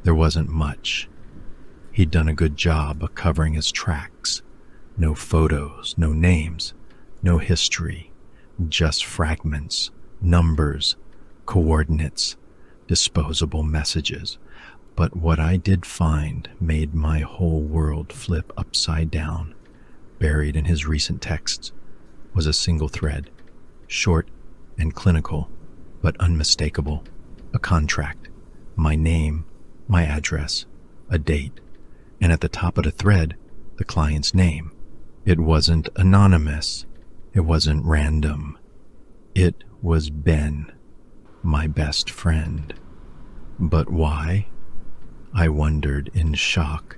There wasn't much. He'd done a good job of covering his tracks. No photos, no names, no history, just fragments, numbers, coordinates, disposable messages. But what I did find made my whole world flip upside down. Buried in his recent texts was a single thread, short and clinical, but unmistakable. A contract, my name, my address, a date, and at the top of the thread, the client's name. It wasn't anonymous. It wasn't random. It was Ben, my best friend. But why? I wondered in shock.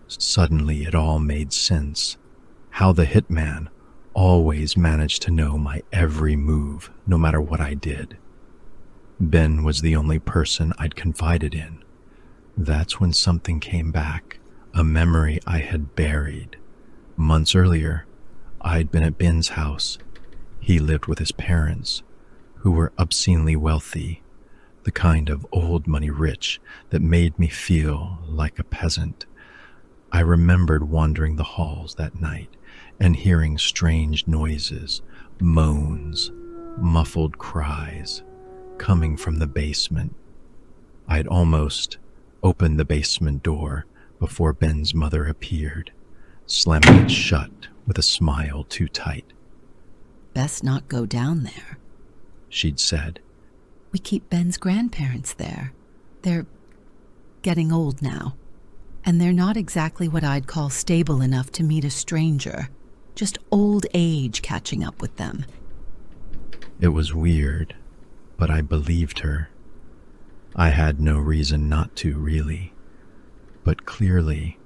Suddenly it all made sense. How the Hitman always managed to know my every move, no matter what I did. Ben was the only person I'd confided in. That's when something came back, a memory I had buried. Months earlier, I'd been at Ben's house. He lived with his parents, who were obscenely wealthy, the kind of old money rich that made me feel like a peasant. I remembered wandering the halls that night and hearing strange noises, moans, muffled cries coming from the basement. I'd almost opened the basement door before Ben's mother appeared, slamming it shut with a smile too tight. "Best not go down there," she'd said. "We keep Ben's grandparents there. They're getting old now, and they're not exactly what I'd call stable enough to meet a stranger. Just old age catching up with them." It was weird, but I believed her. I had no reason not to, really. But clearly,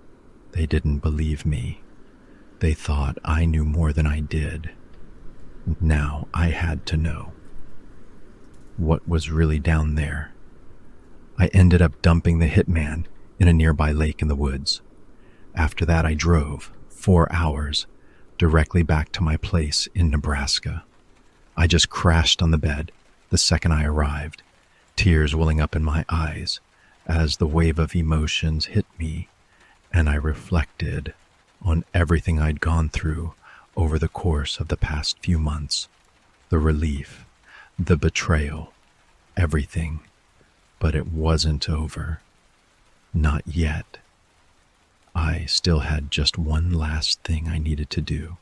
they didn't believe me. They thought I knew more than I did. Now I had to know. What was really down there? I ended up dumping the Hitman in a nearby lake in the woods. After that, I drove 4 hours directly back to my place in Nebraska. I just crashed on the bed the second I arrived, tears welling up in my eyes as the wave of emotions hit me, and I reflected on everything I'd gone through over the course of the past few months. The relief, the betrayal, everything. But it wasn't over. Not yet. I still had just one last thing I needed to do.